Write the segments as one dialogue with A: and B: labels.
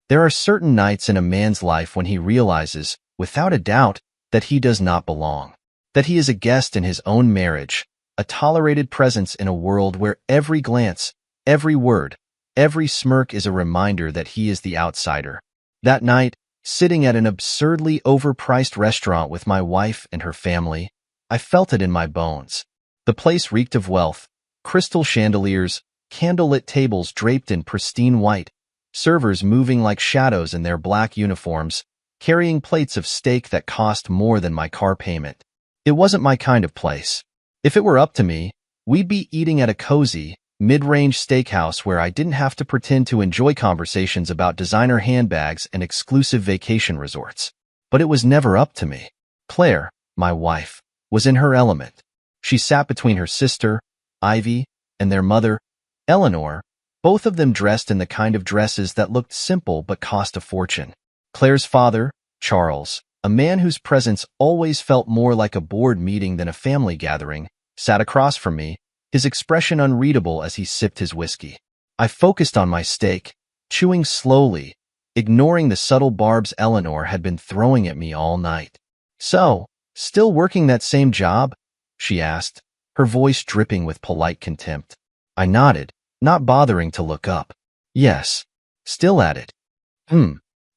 A: There are certain nights in a man's life when he realizes, without a doubt, that he does not belong, that he is a guest in his own marriage, a tolerated presence in a world where every glance, every word, every smirk is a reminder that he is the outsider. That night, sitting at an absurdly overpriced restaurant with my wife and her family, I felt it in my bones. The place reeked of wealth, crystal chandeliers, candlelit tables draped in pristine white, servers moving like shadows in their black uniforms, carrying plates of steak that cost more than my car payment. It wasn't my kind of place. If it were up to me, we'd be eating at a cozy, mid-range steakhouse where I didn't have to pretend to enjoy conversations about designer handbags and exclusive vacation resorts. But it was never up to me. Claire, my wife, was in her element. She sat between her sister, Ivy, and their mother, Eleanor, both of them dressed in the kind of dresses that looked simple but cost a fortune. Claire's father, Charles, a man whose presence always felt more like a board meeting than a family gathering, sat across from me, his expression unreadable as he sipped his whiskey. I focused on my steak, chewing slowly, ignoring the subtle barbs Eleanor had been throwing at me all night. "So, still working that same job?" she asked, her voice dripping with polite contempt. I nodded, not bothering to look up. "Yes, still at it."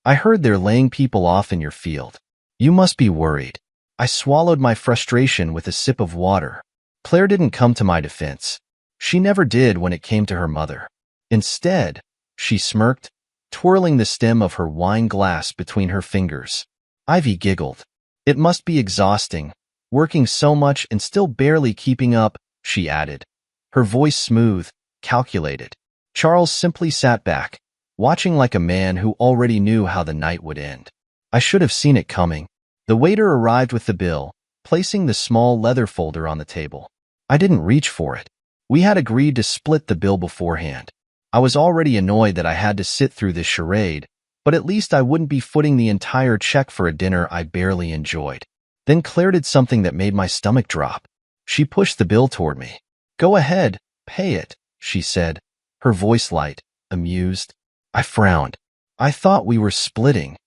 A: I heard they're laying people off in your field. You must be worried." I swallowed my frustration with a sip of water. Claire didn't come to my defense. She never did when it came to her mother. Instead, she smirked, twirling the stem of her wine glass between her fingers. Ivy giggled. "It must be exhausting, working so much and still barely keeping up," she added, her voice smooth, calculated. Charles simply sat back, watching like a man who already knew how the night would end. I should have seen it coming. The waiter arrived with the bill, placing the small leather folder on the table. I didn't reach for it. We had agreed to split the bill beforehand. I was already annoyed that I had to sit through this charade, but at least I wouldn't be footing the entire check for a dinner I barely enjoyed. Then Claire did something that made my stomach drop. She pushed the bill toward me. "Go ahead, pay it," she said, her voice light, amused. I frowned. "I thought we were splitting."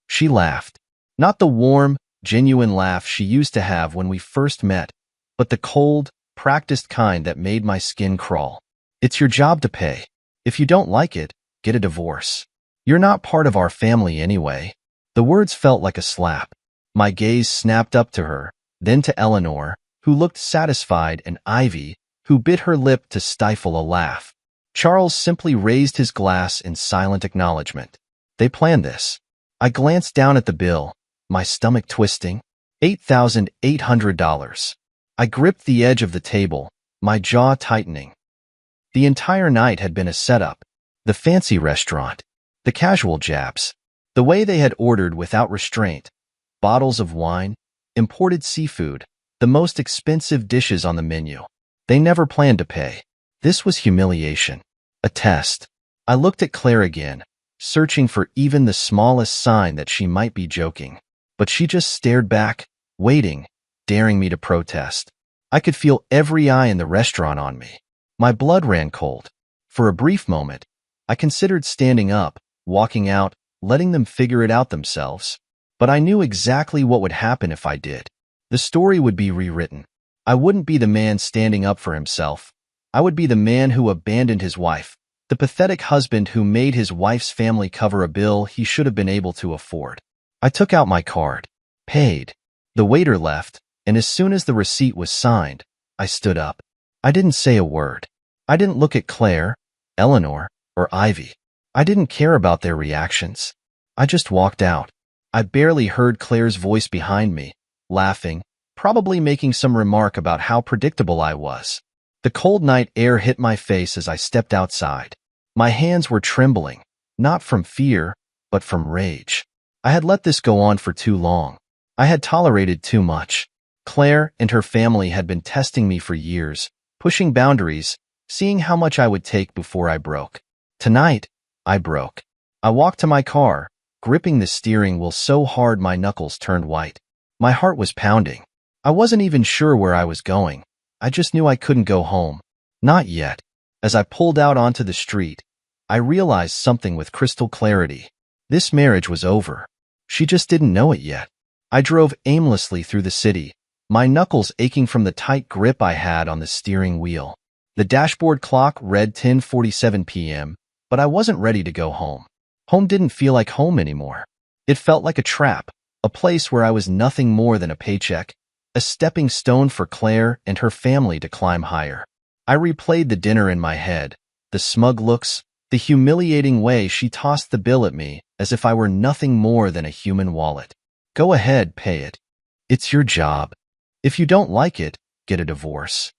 A: She laughed. Not the warm, genuine laugh she used to have when we first met, but the cold, practiced kind that made my skin crawl. "It's your job to pay. If you don't like it, get a divorce. You're not part of our family anyway." The words felt like a slap. My gaze snapped up to her, then to Eleanor, who looked satisfied, and Ivy, who bit her lip to stifle a laugh. Charles simply raised his glass in silent acknowledgement. They planned this. I glanced down at the bill, my stomach twisting. $8,800. I gripped the edge of the table, my jaw tightening. The entire night had been a setup. The fancy restaurant, the casual jabs, the way they had ordered without restraint, bottles of wine, imported seafood, the most expensive dishes on the menu. They never planned to pay. This was humiliation, a test. I looked at Claire again, searching for even the smallest sign that she might be joking. But she just stared back, waiting, daring me to protest. I could feel every eye in the restaurant on me. My blood ran cold. For a brief moment, I considered standing up, walking out, letting them figure it out themselves. But I knew exactly what would happen if I did. The story would be rewritten. I wouldn't be the man standing up for himself. I would be the man who abandoned his wife, the pathetic husband who made his wife's family cover a bill he should have been able to afford. I took out my card, paid. The waiter left, and as soon as the receipt was signed, I stood up. I didn't say a word. I didn't look at Claire, Eleanor, or Ivy. I didn't care about their reactions. I just walked out. I barely heard Claire's voice behind me, laughing, probably making some remark about how predictable I was. The cold night air hit my face as I stepped outside. My hands were trembling, not from fear, but from rage. I had let this go on for too long. I had tolerated too much. Claire and her family had been testing me for years, pushing boundaries, seeing how much I would take before I broke. Tonight, I broke. I walked to my car, gripping the steering wheel so hard my knuckles turned white. My heart was pounding. I wasn't even sure where I was going. I just knew I couldn't go home. Not yet. As I pulled out onto the street, I realized something with crystal clarity. This marriage was over. She just didn't know it yet. I drove aimlessly through the city, my knuckles aching from the tight grip I had on the steering wheel. The dashboard clock read 10:47 p.m., but I wasn't ready to go home. Home didn't feel like home anymore. It felt like a trap, a place where I was nothing more than a paycheck, a stepping stone for Claire and her family to climb higher. I replayed the dinner in my head, the smug looks, the humiliating way she tossed the bill at me as if I were nothing more than a human wallet. Go ahead, pay it. It's your job. If you don't like it, get a divorce.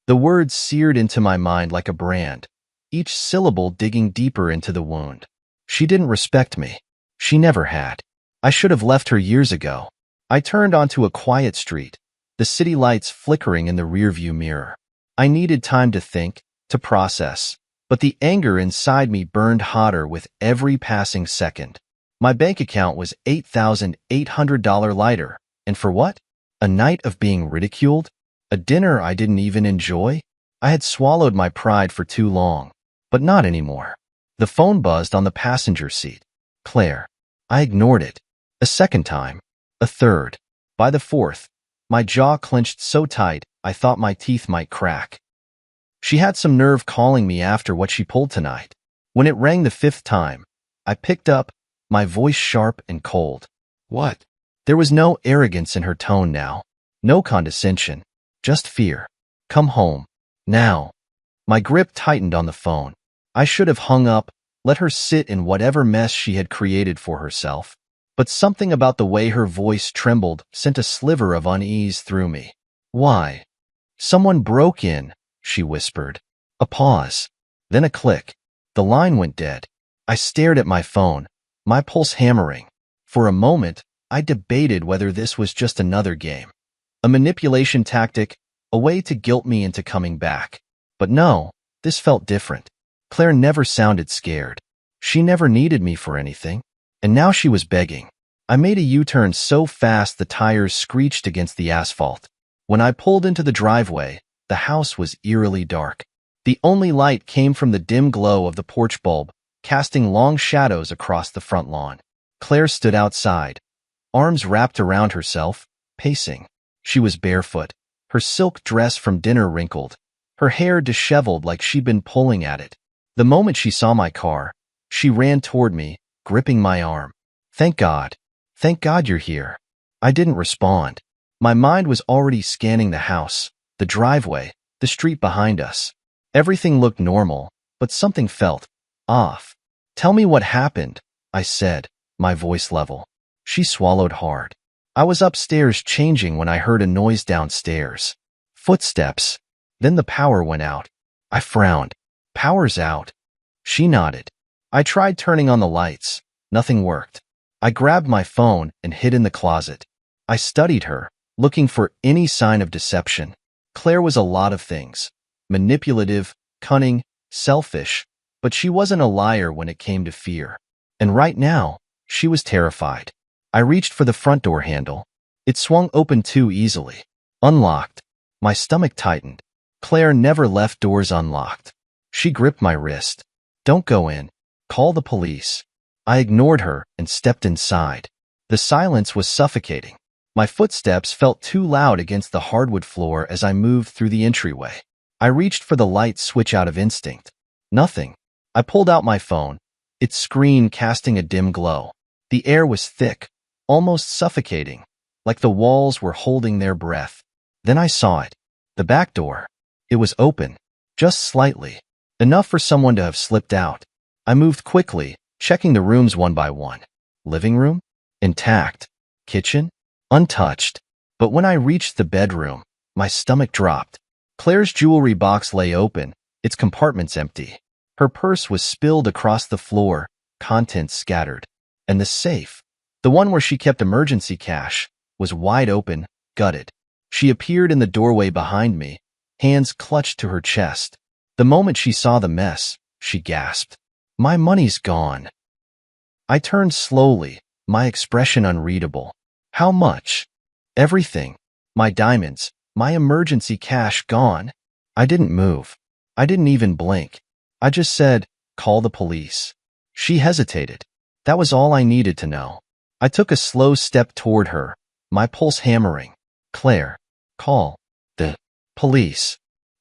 A: The words seared into my mind like a brand, each syllable digging deeper into the wound. She didn't respect me. She never had. I should have left her years ago. I turned onto a quiet street, the city lights flickering in the rearview mirror. I needed time to think, to process, but the anger inside me burned hotter with every passing second. My bank account was $8,800 lighter, and for what? A night of being ridiculed? A dinner I didn't even enjoy? I had swallowed my pride for too long, but not anymore. The phone buzzed on the passenger seat. Claire. I ignored it. A second time. A third. By the fourth, my jaw clenched so tight I thought my teeth might crack. She had some nerve calling me after what she pulled tonight. When it rang the fifth time, I picked up, my voice sharp and cold. What? There was no arrogance in her tone now. No condescension. Just fear. Come home. Now. My grip tightened on the phone. I should have hung up, let her sit in whatever mess she had created for herself. But something about the way her voice trembled sent a sliver of unease through me. Why? Someone broke in, she whispered. A pause. Then a click. The line went dead. I stared at my phone, my pulse hammering. For a moment, I debated whether this was just another game. A manipulation tactic, a way to guilt me into coming back. But no, this felt different. Claire never sounded scared. She never needed me for anything. And now she was begging. I made a U-turn so fast the tires screeched against the asphalt. When I pulled into the driveway, the house was eerily dark. The only light came from the dim glow of the porch bulb, casting long shadows across the front lawn. Claire stood outside, arms wrapped around herself, pacing. She was barefoot, her silk dress from dinner wrinkled, her hair disheveled like she'd been pulling at it. The moment she saw my car, she ran toward me, gripping my arm. Thank God. Thank God you're here. I didn't respond. My mind was already scanning the house, the driveway, the street behind us. Everything looked normal, but something felt off. Tell me what happened, I said, my voice level. She swallowed hard. I was upstairs changing when I heard a noise downstairs. Footsteps. Then the power went out. I frowned. Power's out. She nodded. I tried turning on the lights. Nothing worked. I grabbed my phone and hid in the closet. I studied her, looking for any sign of deception. Claire was a lot of things. Manipulative, cunning, selfish, but she wasn't a liar when it came to fear. And right now, she was terrified. I reached for the front door handle. It swung open too easily. Unlocked. My stomach tightened. Claire never left doors unlocked. She gripped my wrist. Don't go in. Call the police. I ignored her and stepped inside. The silence was suffocating. My footsteps felt too loud against the hardwood floor as I moved through the entryway. I reached for the light switch out of instinct. Nothing. I pulled out my phone, its screen casting a dim glow. The air was thick, almost suffocating, like the walls were holding their breath. Then I saw it. The back door. It was open, just slightly, enough for someone to have slipped out. I moved quickly, checking the rooms one by one. Living room? Intact. Kitchen? Untouched. But when I reached the bedroom, my stomach dropped. Claire's jewelry box lay open, its compartments empty. Her purse was spilled across the floor, contents scattered. And the safe, the one where she kept emergency cash, was wide open, gutted. She appeared in the doorway behind me, hands clutched to her chest. The moment she saw the mess, she gasped. My money's gone. I turned slowly, my expression unreadable. How much? Everything. My diamonds, my emergency cash gone. I didn't move. I didn't even blink. I just said, call the police. She hesitated. That was all I needed to know. I took a slow step toward her, my pulse hammering. Claire, call the police.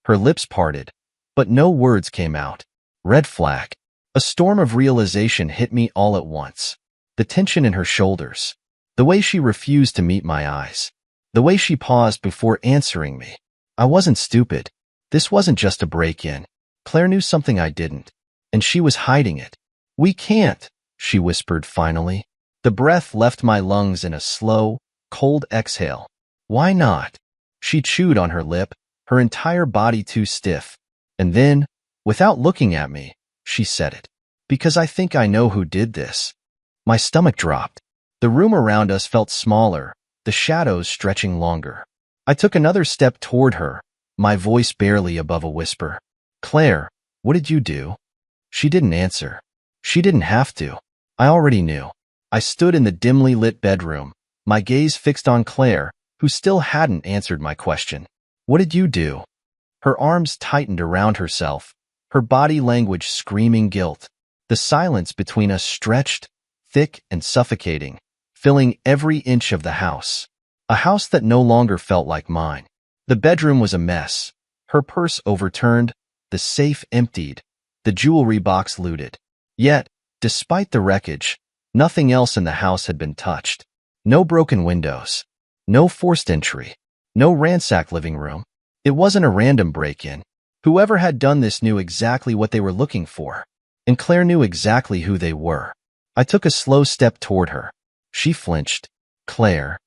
A: Her lips parted, but no words came out. Red flag. A storm of realization hit me all at once. The tension in her shoulders. The way she refused to meet my eyes. The way she paused before answering me. I wasn't stupid. This wasn't just a break-in. Claire knew something I didn't, and she was hiding it. We can't, she whispered finally. The breath left my lungs in a slow, cold exhale. Why not? She chewed on her lip, her entire body too stiff. And then, without looking at me, she said it. Because I think I know who did this. My stomach dropped. The room around us felt smaller, the shadows stretching longer. I took another step toward her, my voice barely above a whisper. Claire, what did you do? She didn't answer. She didn't have to. I already knew. I stood in the dimly lit bedroom, my gaze fixed on Claire, who still hadn't answered my question. What did you do? Her arms tightened around herself, her body language screaming guilt. The silence between us stretched, thick and suffocating, filling every inch of the house. A house that no longer felt like mine. The bedroom was a mess, her purse overturned, the safe emptied, the jewelry box looted. Yet, despite the wreckage, nothing else in the house had been touched. No broken windows, no forced entry, no ransacked living room. It wasn't a random break-in. Whoever had done this knew exactly what they were looking for, and Claire knew exactly who they were. I took a slow step toward her. She flinched. Claire.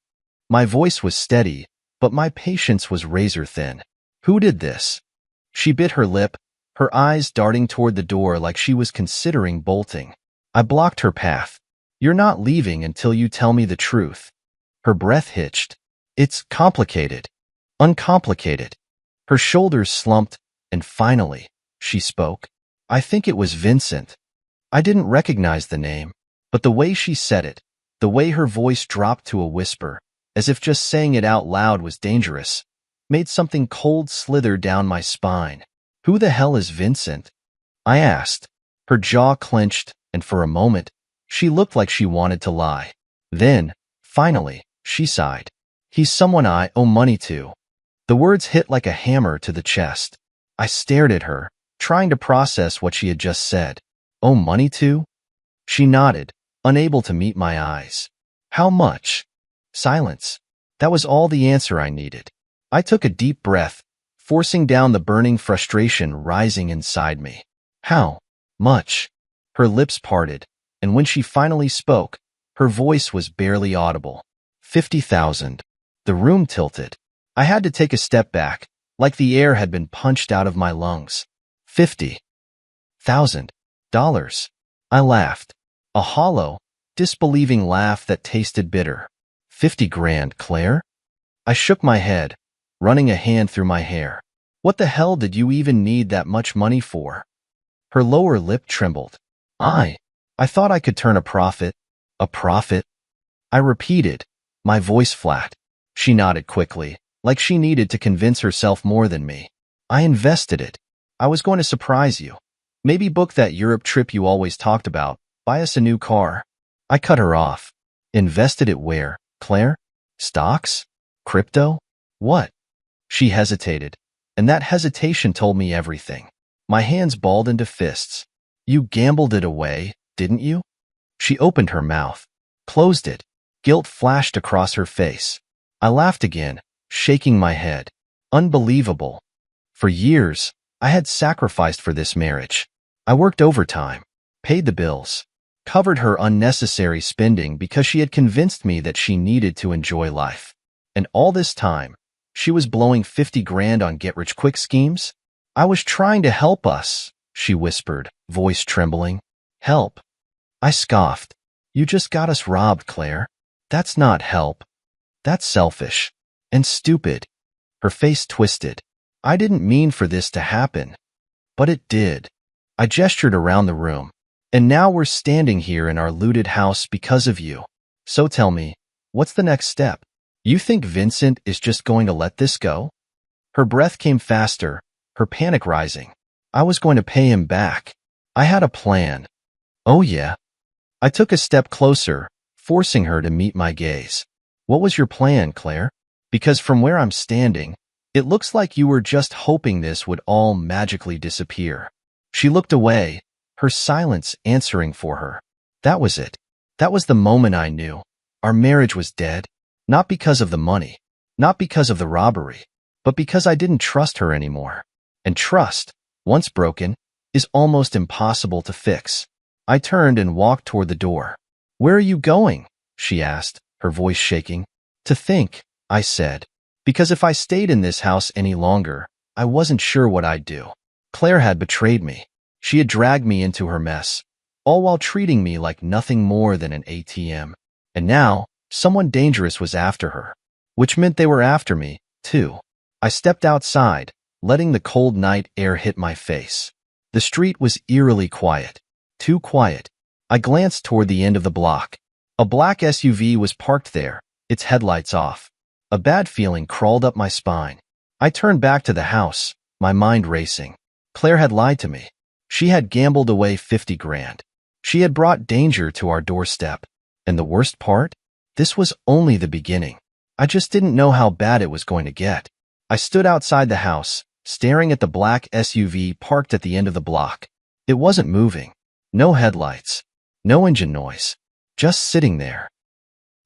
A: My voice was steady, but my patience was razor-thin. Who did this? She bit her lip, her eyes darting toward the door like she was considering bolting. I blocked her path. You're not leaving until you tell me the truth. Her breath hitched. It's complicated. Uncomplicated. Her shoulders slumped, and finally, she spoke. I think it was Vincent. I didn't recognize the name, but the way she said it, the way her voice dropped to a whisper, as if just saying it out loud was dangerous, made something cold slither down my spine. Who the hell is Vincent? I asked. Her jaw clenched, and for a moment, she looked like she wanted to lie. Then, finally, she sighed. He's someone I owe money to. The words hit like a hammer to the chest. I stared at her, trying to process what she had just said. Owe money to? She nodded, unable to meet my eyes. How much? Silence. That was all the answer I needed. I took a deep breath, forcing down the burning frustration rising inside me. How much? Her lips parted, and when she finally spoke, her voice was barely audible. 50,000. The room tilted. I had to take a step back, like the air had been punched out of my lungs. $50,000. I laughed. A hollow, disbelieving laugh that tasted bitter. 50 grand, Claire? I shook my head, running a hand through my hair. What the hell did you even need that much money for? Her lower lip trembled. I thought I could turn a profit. A profit? I repeated, my voice flat. She nodded quickly, like she needed to convince herself more than me. I invested it. I was going to surprise you. Maybe book that Europe trip you always talked about, buy us a new car. I cut her off. Invested it where, Claire? Stocks? Crypto? What? She hesitated, and that hesitation told me everything. My hands balled into fists. You gambled it away, didn't you? She opened her mouth, closed it. Guilt flashed across her face. I laughed again, shaking my head. Unbelievable. For years, I had sacrificed for this marriage. I worked overtime, paid the bills, covered her unnecessary spending because she had convinced me that she needed to enjoy life. And all this time, she was blowing 50 grand on get-rich-quick schemes? I was trying to help us, she whispered, voice trembling. Help? I scoffed. You just got us robbed, Claire. That's not help. That's selfish. And stupid. Her face twisted. I didn't mean for this to happen. But it did. I gestured around the room. And now we're standing here in our looted house because of you. So tell me, what's the next step? You think Vincent is just going to let this go? Her breath came faster, her panic rising. I was going to pay him back. I had a plan. Oh yeah? I took a step closer, forcing her to meet my gaze. What was your plan, Claire? Because from where I'm standing, it looks like you were just hoping this would all magically disappear. She looked away, her silence answering for her. That was it. That was the moment I knew. Our marriage was dead. Not because of the money, not because of the robbery, but because I didn't trust her anymore. And trust, once broken, is almost impossible to fix. I turned and walked toward the door. Where are you going? She asked, her voice shaking. To think, I said. Because if I stayed in this house any longer, I wasn't sure what I'd do. Claire had betrayed me. She had dragged me into her mess, all while treating me like nothing more than an ATM. And now, someone dangerous was after her, which meant they were after me, too. I stepped outside, letting the cold night air hit my face. The street was eerily quiet. Too quiet. I glanced toward the end of the block. A black SUV was parked there, its headlights off. A bad feeling crawled up my spine. I turned back to the house, my mind racing. Claire had lied to me. She had gambled away 50 grand. She had brought danger to our doorstep. And the worst part? This was only the beginning. I just didn't know how bad it was going to get. I stood outside the house, staring at the black SUV parked at the end of the block. It wasn't moving. No headlights. No engine noise. Just sitting there.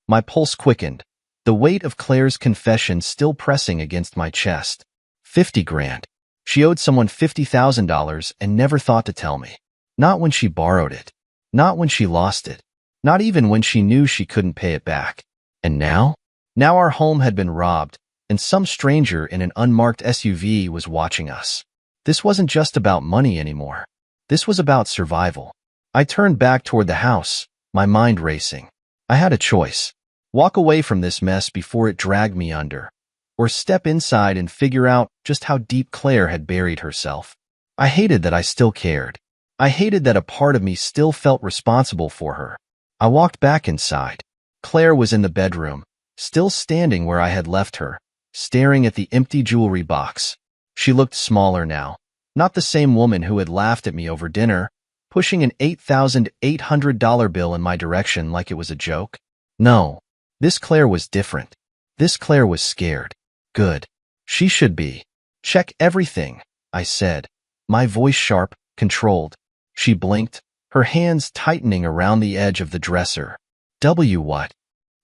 A: My pulse quickened, the weight of Claire's confession still pressing against my chest. 50 grand. She owed someone $50,000 and never thought to tell me. Not when she borrowed it. Not when she lost it. Not even when she knew she couldn't pay it back. And now? Now our home had been robbed, and some stranger in an unmarked SUV was watching us. This wasn't just about money anymore. This was about survival. I turned back toward the house, my mind racing. I had a choice. Walk away from this mess before it dragged me under, or step inside and figure out just how deep Claire had buried herself. I hated that I still cared. I hated that a part of me still felt responsible for her. I walked back inside. Claire was in the bedroom, still standing where I had left her, staring at the empty jewelry box. She looked smaller now, not the same woman who had laughed at me over dinner, pushing an $8,800 bill in my direction like it was a joke. No, this Claire was different. This Claire was scared. Good. She should be. Check everything, I said, my voice sharp, controlled. She blinked, her hands tightening around the edge of the dresser. What?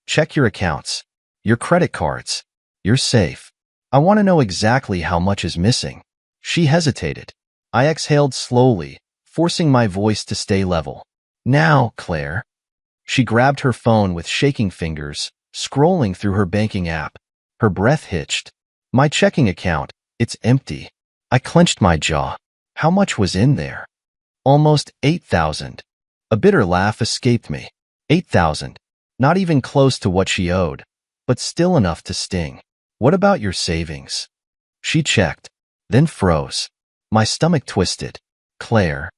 A: Check your accounts. Your credit cards. You're safe. I want to know exactly how much is missing. She hesitated. I exhaled slowly, forcing my voice to stay level. Now, Claire. She grabbed her phone with shaking fingers, scrolling through her banking app. Her breath hitched. My checking account, it's empty. I clenched my jaw. How much was in there? Almost 8,000. A bitter laugh escaped me. 8,000. Not even close to what she owed, but still enough to sting. What about your savings? She checked, then froze. My stomach twisted. Claire.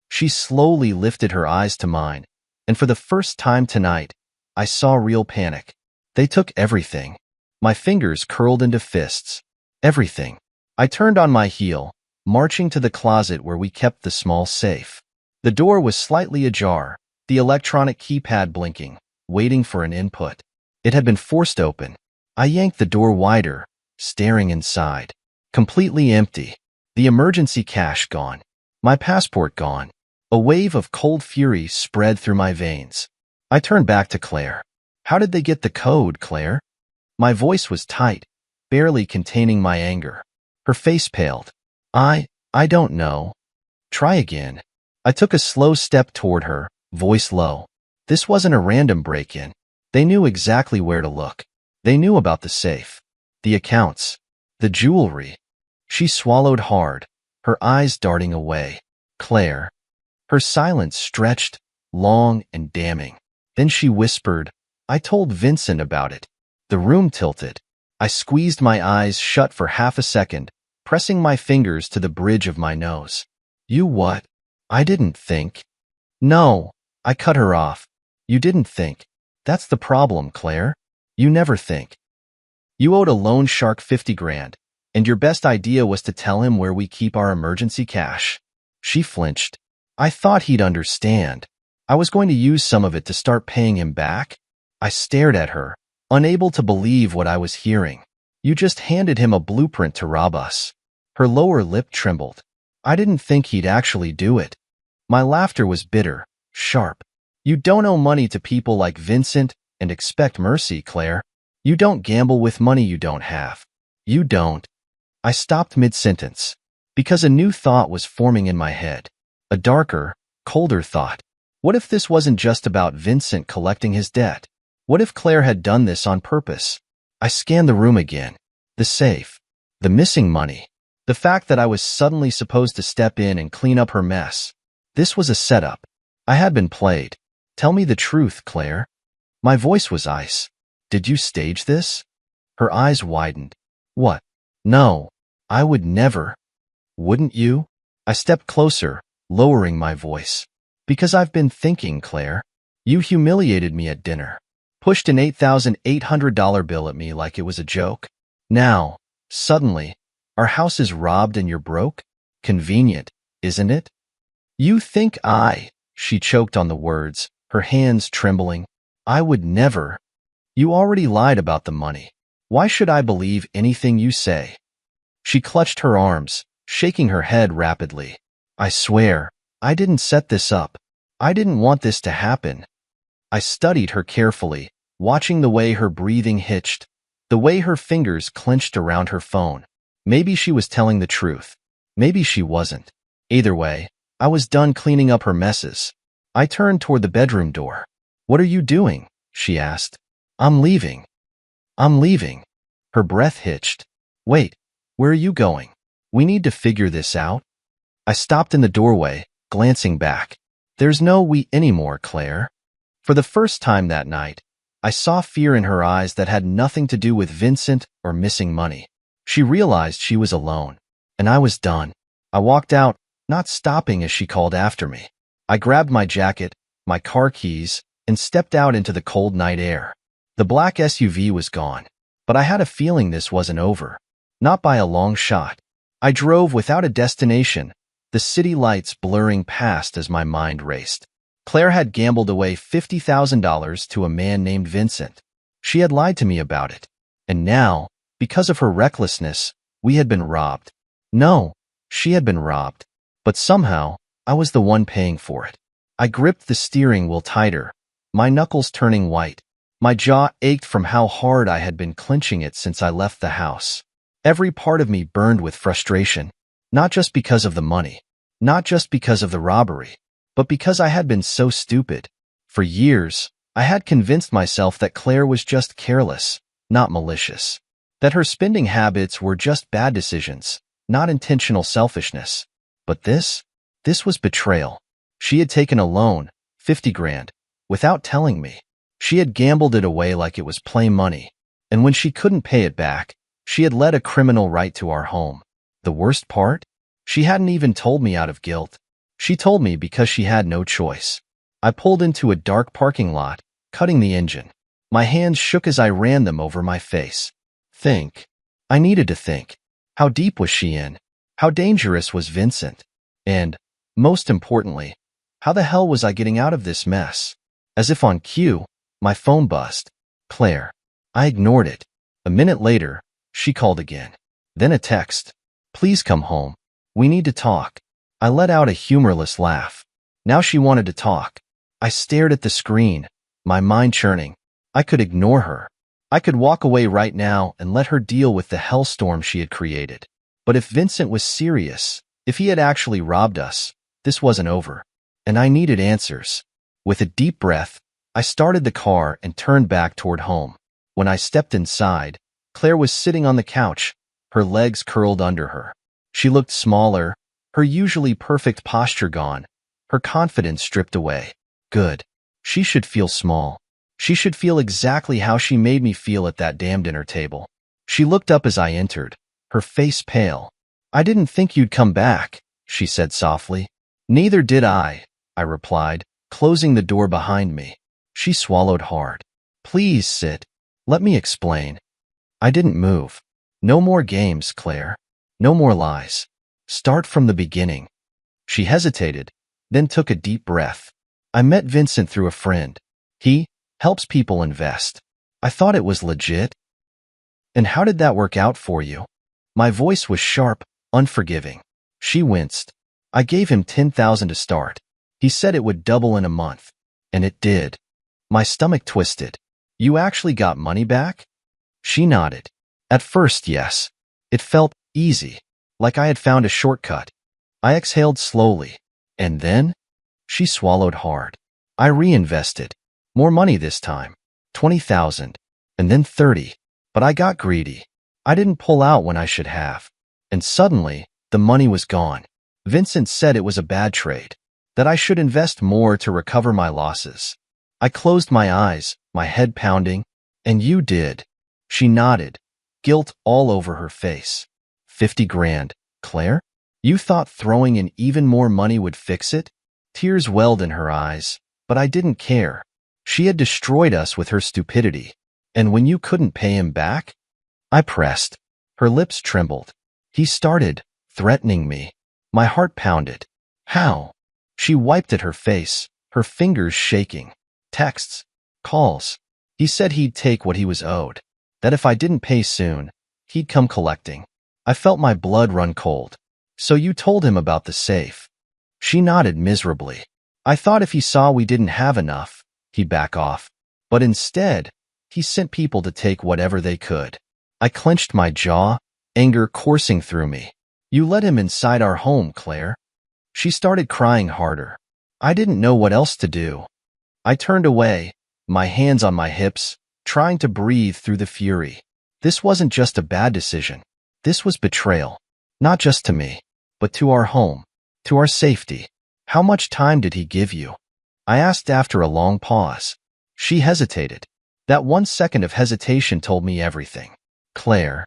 A: She slowly lifted her eyes to mine, and for the first time tonight, I saw real panic. They took everything. My fingers curled into fists. Everything. I turned on my heel, marching to the closet where we kept the small safe. The door was slightly ajar, the electronic keypad blinking, waiting for an input. It had been forced open. I yanked the door wider, staring inside. Completely empty. The emergency cash gone. My passport gone. A wave of cold fury spread through my veins. I turned back to Claire. How did they get the code, Claire? My voice was tight, barely containing my anger. Her face paled. I don't know. Try again. I took a slow step toward her, voice low. This wasn't a random break-in. They knew exactly where to look. They knew about the safe, the accounts, the jewelry. She swallowed hard, her eyes darting away. Claire. Her silence stretched, long and damning. Then she whispered, I told Vincent about it. The room tilted. I squeezed my eyes shut for half a second, pressing my fingers to the bridge of my nose. You what? I didn't think. No, I cut her off. You didn't think. That's the problem, Claire. You never think. You owed a loan shark 50 grand, and your best idea was to tell him where we keep our emergency cash. She flinched. I thought he'd understand. I was going to use some of it to start paying him back? I stared at her, unable to believe what I was hearing. You just handed him a blueprint to rob us. Her lower lip trembled. I didn't think he'd actually do it. My laughter was bitter, sharp. You don't owe money to people like Vincent and expect mercy, Claire. You don't gamble with money you don't have. You don't. I stopped mid-sentence, because a new thought was forming in my head. A darker, colder thought. What if this wasn't just about Vincent collecting his debt? What if Claire had done this on purpose? I scanned the room again. The safe. The missing money. The fact that I was suddenly supposed to step in and clean up her mess. This was a setup. I had been played. Tell me the truth, Claire. My voice was ice. Did you stage this? Her eyes widened. What? No. I would never. Wouldn't you? I stepped closer, lowering my voice. Because I've been thinking, Claire. You humiliated me at dinner. Pushed an $8,800 bill at me like it was a joke. Now, suddenly, our house is robbed and you're broke? Convenient, isn't it? You think she choked on the words, her hands trembling. I would never. You already lied about the money. Why should I believe anything you say? She clutched her arms, shaking her head rapidly. I swear, I didn't set this up. I didn't want this to happen. I studied her carefully, watching the way her breathing hitched, the way her fingers clenched around her phone. Maybe she was telling the truth. Maybe she wasn't. Either way, I was done cleaning up her messes. I turned toward the bedroom door. What are you doing? She asked. I'm leaving. I'm leaving. Her breath hitched. Wait, where are you going? We need to figure this out. I stopped in the doorway, glancing back. There's no we anymore, Claire. For the first time that night, I saw fear in her eyes that had nothing to do with Vincent or missing money. She realized she was alone, and I was done. I walked out, not stopping as she called after me. I grabbed my jacket, my car keys, and stepped out into the cold night air. The black SUV was gone, but I had a feeling this wasn't over. Not by a long shot. I drove without a destination, the city lights blurring past as my mind raced. Claire had gambled away $50,000 to a man named Vincent. She had lied to me about it. And now, because of her recklessness, we had been robbed. No, she had been robbed. But somehow, I was the one paying for it. I gripped the steering wheel tighter, my knuckles turning white. My jaw ached from how hard I had been clenching it since I left the house. Every part of me burned with frustration, not just because of the money, not just because of the robbery, but because I had been so stupid. For years, I had convinced myself that Claire was just careless, not malicious. That her spending habits were just bad decisions, not intentional selfishness. But this was betrayal. She had taken a loan, 50 grand, without telling me. She had gambled it away like it was play money. And when she couldn't pay it back, she had let a criminal right to our home. The worst part? She hadn't even told me out of guilt. She told me because she had no choice. I pulled into a dark parking lot, cutting the engine. My hands shook as I ran them over my face. Think. I needed to think. How deep was she in? How dangerous was Vincent? And, most importantly, how the hell was I getting out of this mess? As if on cue, my phone buzzed. Claire. I ignored it. A minute later, she called again. Then a text. Please come home. We need to talk. I let out a humorless laugh. Now she wanted to talk. I stared at the screen, my mind churning. I could ignore her. I could walk away right now and let her deal with the hellstorm she had created. But if Vincent was serious, if he had actually robbed us, this wasn't over. And I needed answers. With a deep breath, I started the car and turned back toward home. When I stepped inside, Claire was sitting on the couch, her legs curled under her. She looked smaller, her usually perfect posture gone, her confidence stripped away. Good. She should feel small. She should feel exactly how she made me feel at that damn dinner table. She looked up as I entered, her face pale. I didn't think you'd come back, she said softly. Neither did I replied, closing the door behind me. She swallowed hard. Please sit. Let me explain. I didn't move. No more games, Claire. No more lies. Start from the beginning. She hesitated, then took a deep breath. I met Vincent through a friend. He helps people invest. I thought it was legit. And how did that work out for you? My voice was sharp, unforgiving. She winced. I gave him 10,000 to start. He said it would double in a month. And it did. My stomach twisted. You actually got money back? She nodded. At first, yes. It felt easy, like I had found a shortcut. I exhaled slowly. And then? She swallowed hard. I reinvested. More money this time. 20,000. And then 30. But I got greedy. I didn't pull out when I should have. And suddenly, the money was gone. Vincent said it was a bad trade, that I should invest more to recover my losses. I closed my eyes, my head pounding. And you did. She nodded, guilt all over her face. 50 grand, Claire? You thought throwing in even more money would fix it? Tears welled in her eyes, but I didn't care. She had destroyed us with her stupidity. And when you couldn't pay him back? I pressed. Her lips trembled. He started, threatening me. My heart pounded. How? She wiped at her face, her fingers shaking. Texts. Calls. He said he'd take what he was owed. That if I didn't pay soon, he'd come collecting. I felt my blood run cold. So you told him about the safe. She nodded miserably. I thought if he saw we didn't have enough, he'd back off. But instead, he sent people to take whatever they could. I clenched my jaw, anger coursing through me. You let him inside our home, Claire. She started crying harder. I didn't know what else to do. I turned away, my hands on my hips, trying to breathe through the fury. This wasn't just a bad decision. This was betrayal. Not just to me, but to our home, to our safety. How much time did he give you? I asked after a long pause. She hesitated. That 1 second of hesitation told me everything. Claire.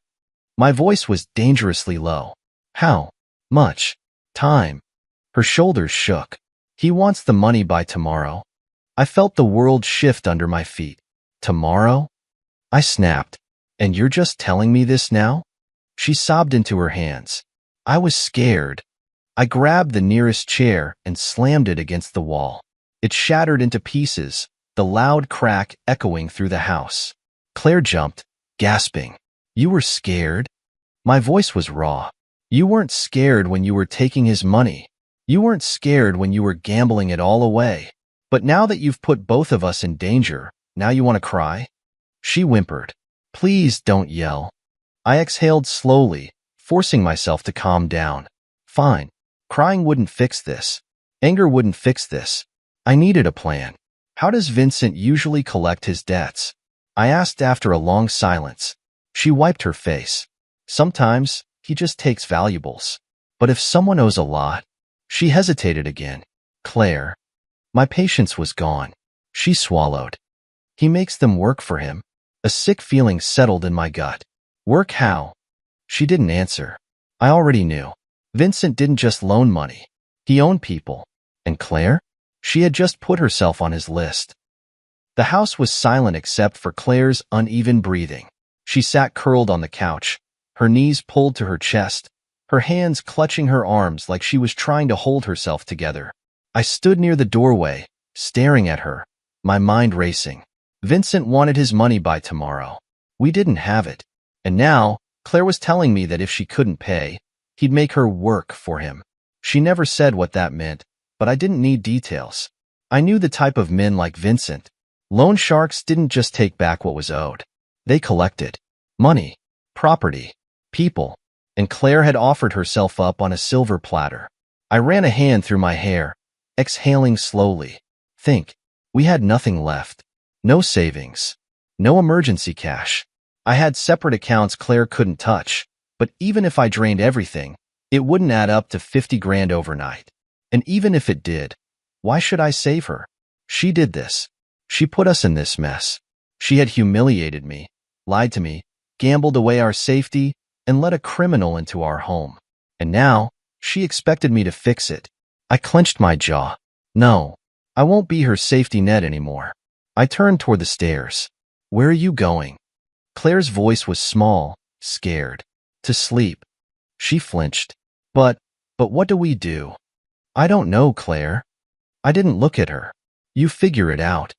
A: My voice was dangerously low. How much time? Her shoulders shook. He wants the money by tomorrow. I felt the world shift under my feet. Tomorrow? I snapped. And you're just telling me this now? She sobbed into her hands. I was scared. I grabbed the nearest chair and slammed it against the wall. It shattered into pieces, the loud crack echoing through the house. Claire jumped, gasping. You were scared? My voice was raw. You weren't scared when you were taking his money. You weren't scared when you were gambling it all away. But now that you've put both of us in danger, now you want to cry? She whimpered. Please don't yell. I exhaled slowly, forcing myself to calm down. Fine. Crying wouldn't fix this. Anger wouldn't fix this. I needed a plan. How does Vincent usually collect his debts? I asked after a long silence. She wiped her face. Sometimes, he just takes valuables. But if someone owes a lot... She hesitated again. Claire. My patience was gone. She swallowed. He makes them work for him. A sick feeling settled in my gut. Work how? She didn't answer. I already knew. Vincent didn't just loan money. He owned people. And Claire? She had just put herself on his list. The house was silent except for Claire's uneven breathing. She sat curled on the couch, her knees pulled to her chest, her hands clutching her arms like she was trying to hold herself together. I stood near the doorway, staring at her, my mind racing. Vincent wanted his money by tomorrow. We didn't have it. And now, Claire was telling me that if she couldn't pay, he'd make her work for him. She never said what that meant, but I didn't need details. I knew the type of men like Vincent. Loan sharks didn't just take back what was owed. They collected money, property, people, and Claire had offered herself up on a silver platter. I ran a hand through my hair, exhaling slowly. Think, we had nothing left. No savings. No emergency cash. I had separate accounts Claire couldn't touch, but even if I drained everything, it wouldn't add up to 50 grand overnight. And even if it did, why should I save her? She did this. She put us in this mess. She had humiliated me, lied to me, gambled away our safety, and let a criminal into our home. And now, she expected me to fix it. I clenched my jaw. No, I won't be her safety net anymore. I turned toward the stairs. Where are you going? Claire's voice was small, scared. To sleep. She flinched. But what do we do? I don't know, Claire. I didn't look at her. You figure it out.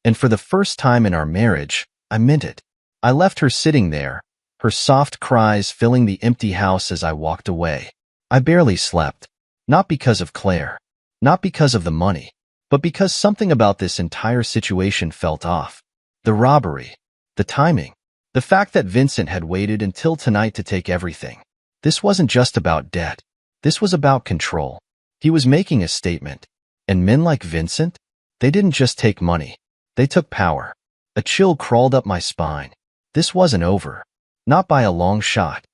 A: And for the first time in our marriage, I meant it. I left her sitting there, her soft cries filling the empty house as I walked away. I barely slept. Not because of Claire. Not because of the money. But because something about this entire situation felt off. The robbery. The timing. The fact that Vincent had waited until tonight to take everything. This wasn't just about debt. This was about control. He was making a statement. And men like Vincent? They didn't just take money. They took power. A chill crawled up my spine. This wasn't over. Not by a long shot.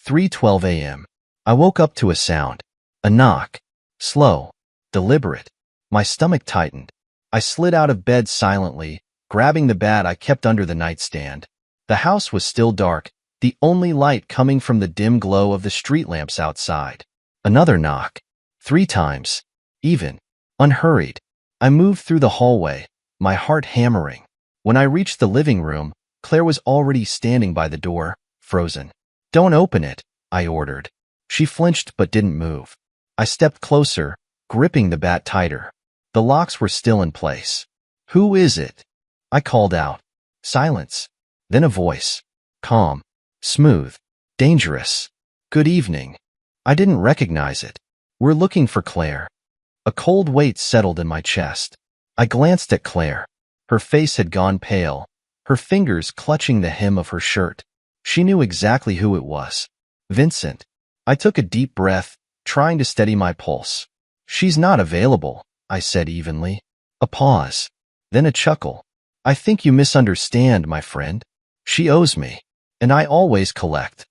A: 3:12 a.m. I woke up to a sound. A knock. Slow. Deliberate. My stomach tightened. I slid out of bed silently, grabbing the bat I kept under the nightstand. The house was still dark, the only light coming from the dim glow of the street lamps outside. Another knock. 3 times. Even. Unhurried. I moved through the hallway, my heart hammering. When I reached the living room, Claire was already standing by the door, frozen. "Don't open it," I ordered. She flinched but didn't move. I stepped closer, gripping the bat tighter. The locks were still in place. "Who is it?" I called out. Silence. Then a voice. Calm. Smooth. Dangerous. "Good evening." I didn't recognize it. "We're looking for Claire." A cold weight settled in my chest. I glanced at Claire. Her face had gone pale, her fingers clutching the hem of her shirt. She knew exactly who it was. Vincent. I took a deep breath, trying to steady my pulse. "She's not available," I said evenly. A pause. Then a chuckle. "I think you misunderstand, my friend. She owes me. And I always collect."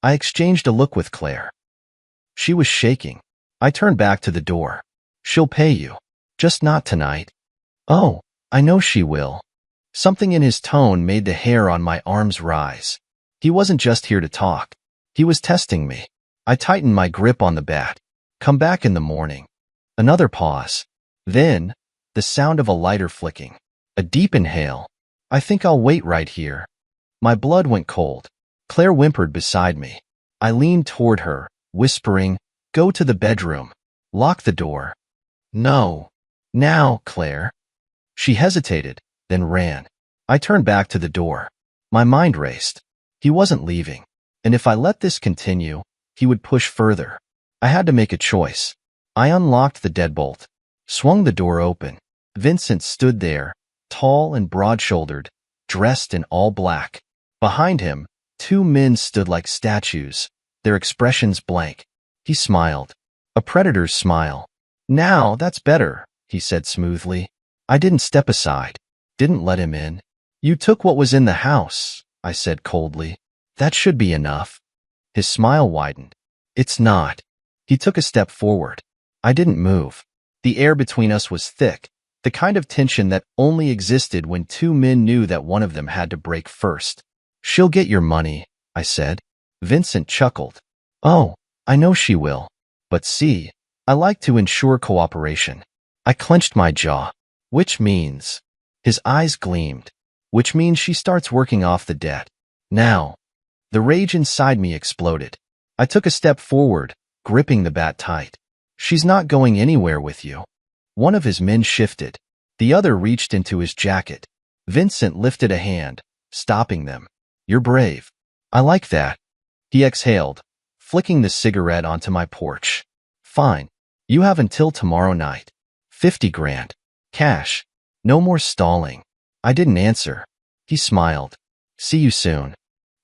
A: I exchanged a look with Claire. She was shaking. I turned back to the door. "She'll pay you. Just not tonight." "Oh, I know she will." Something in his tone made the hair on my arms rise. He wasn't just here to talk. He was testing me. I tightened my grip on the bat. "Come back in the morning." Another pause. Then, the sound of a lighter flicking. A deep inhale. "I think I'll wait right here." My blood went cold. Claire whimpered beside me. I leaned toward her, whispering, "Go to the bedroom. Lock the door." "No. Now, Claire." She hesitated, then ran. I turned back to the door. My mind raced. He wasn't leaving. And if I let this continue, he would push further. I had to make a choice. I unlocked the deadbolt, swung the door open. Vincent stood there, tall and broad-shouldered, dressed in all black. Behind him, 2 men stood like statues, their expressions blank. He smiled. A predator's smile. "Now, that's better," he said smoothly. I didn't step aside, didn't let him in. "You took what was in the house," I said coldly. "That should be enough." His smile widened. "It's not." He took a step forward. I didn't move. The air between us was thick, the kind of tension that only existed when 2 men knew that one of them had to break first. "She'll get your money," I said. Vincent chuckled. "Oh, I know she will. But see, I like to ensure cooperation." I clenched my jaw. "Which means?" His eyes gleamed. "Which means she starts working off the debt. Now." The rage inside me exploded. I took a step forward, gripping the bat tight. "She's not going anywhere with you." One of his men shifted. The other reached into his jacket. Vincent lifted a hand, stopping them. "You're brave." "I like that." He exhaled, flicking the cigarette onto my porch. "Fine. You have until tomorrow night. 50 grand. Cash. No more stalling." I didn't answer. He smiled. "See you soon."